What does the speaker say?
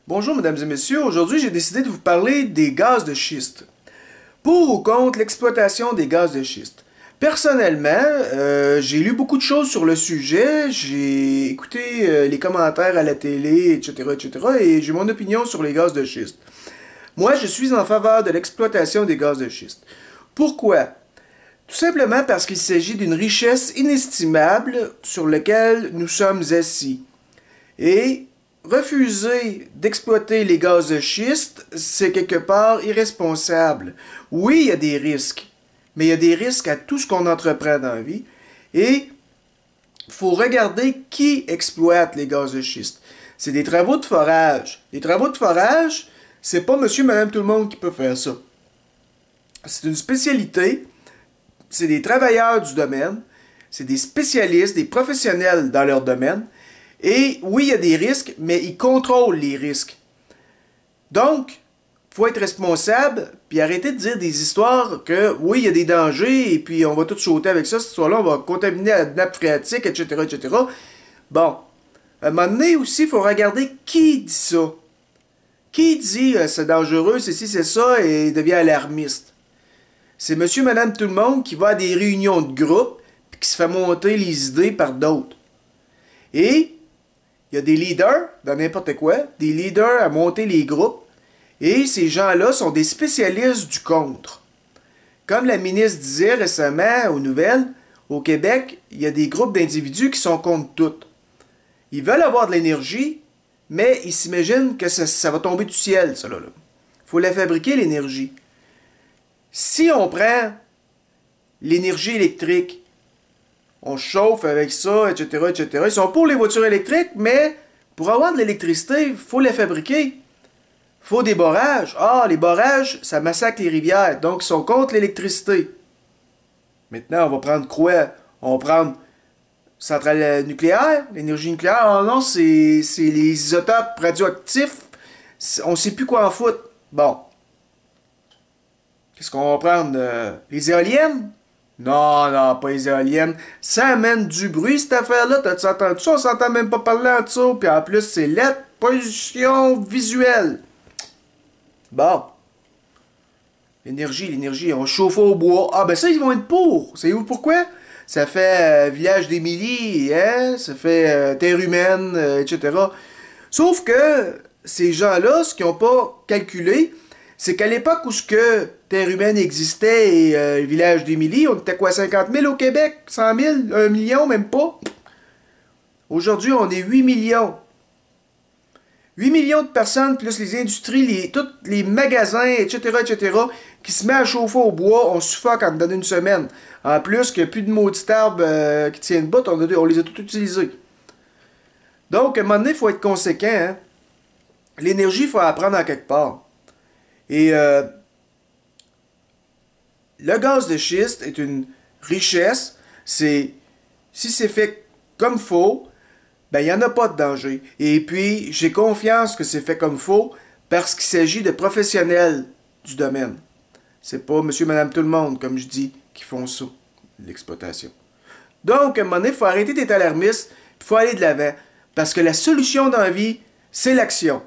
Bonjour mesdames et messieurs, aujourd'hui j'ai décidé de vous parler des gaz de schiste. Pour ou contre l'exploitation des gaz de schiste. Personnellement, j'ai lu beaucoup de choses sur le sujet, j'ai écouté les commentaires à la télé, etc., etc., et j'ai mon opinion sur les gaz de schiste. Moi, je suis en faveur de l'exploitation des gaz de schiste. Pourquoi? Tout simplement parce qu'il s'agit d'une richesse inestimable sur laquelle nous sommes assis. Et refuser d'exploiter les gaz de schiste, c'est quelque part irresponsable. Oui, il y a des risques, mais il y a des risques à tout ce qu'on entreprend dans la vie. Et il faut regarder qui exploite les gaz de schiste. C'est des travaux de forage. Les travaux de forage, c'est pas monsieur, madame, tout le monde qui peut faire ça. C'est une spécialité. C'est des travailleurs du domaine. C'est des spécialistes, des professionnels dans leur domaine. Et oui, il y a des risques, mais ils contrôlent les risques. Donc, il faut être responsable, puis arrêter de dire des histoires que, oui, il y a des dangers, et puis on va tout sauter avec ça, cette histoire-là, on va contaminer la nappe phréatique, etc., etc. Bon, à un moment donné aussi, il faut regarder qui dit ça. Qui dit c'est dangereux, c'est ci, c'est ça, et devient alarmiste. C'est monsieur, madame, tout le monde qui va à des réunions de groupe, puis qui se fait monter les idées par d'autres. Et il y a des leaders dans n'importe quoi, des leaders à monter les groupes, et ces gens-là sont des spécialistes du contre. Comme la ministre disait récemment aux nouvelles, au Québec, il y a des groupes d'individus qui sont contre tout. Ils veulent avoir de l'énergie, mais ils s'imaginent que ça va tomber du ciel, ça là. Il faut la fabriquer, l'énergie. Si on prend l'énergie électrique, on chauffe avec ça, etc., etc. Ils sont pour les voitures électriques, mais pour avoir de l'électricité, il faut la fabriquer. Il faut des barrages. Ah, les barrages, ça massacre les rivières, donc ils sont contre l'électricité. Maintenant, on va prendre quoi? On va prendre centrale nucléaire, l'énergie nucléaire. Ah non, c'est les isotopes radioactifs. On ne sait plus quoi en foutre. Bon. Qu'est-ce qu'on va prendre? Les éoliennes? Non, non, pas les éoliennes. Ça amène du bruit, cette affaire-là. T'as-tu entendu ça? On s'entend même pas parler en dessous. Puis en plus, c'est la pollution visuelle. Bon. L'énergie. On chauffe au bois. Ah, ben ça, ils vont être pour. Savez-vous pourquoi? Ça fait village d'Émilie, hein? Ça fait terre humaine, etc. Sauf que ces gens-là, ce qu'ils n'ont pas calculé, c'est qu'à l'époque où ce que Terre humaine existait et le village d'Émilie, on était quoi, 50 000 au Québec? 100 000? 1 million, même pas? Aujourd'hui, on est 8 millions. 8 millions de personnes, plus les industries, tous les magasins, etc., etc., qui se mettent à chauffer au bois, on suffoque en dedans d'une semaine. En plus, qu'il n'y a plus de maudits arbres qui tiennent bout, on les a tous utilisés. Donc, à un moment donné, il faut être conséquent. Hein? L'énergie, il faut apprendre à quelque part. Et le gaz de schiste est une richesse. Si c'est fait comme faux, ben il n'y en a pas de danger. Et puis, j'ai confiance que c'est fait comme faux parce qu'il s'agit de professionnels du domaine. C'est pas monsieur, madame, tout le monde, comme je dis, qui font ça, l'exploitation. Donc, à un moment donné, il faut arrêter d'être alarmiste, il faut aller de l'avant. Parce que la solution dans la vie, c'est l'action.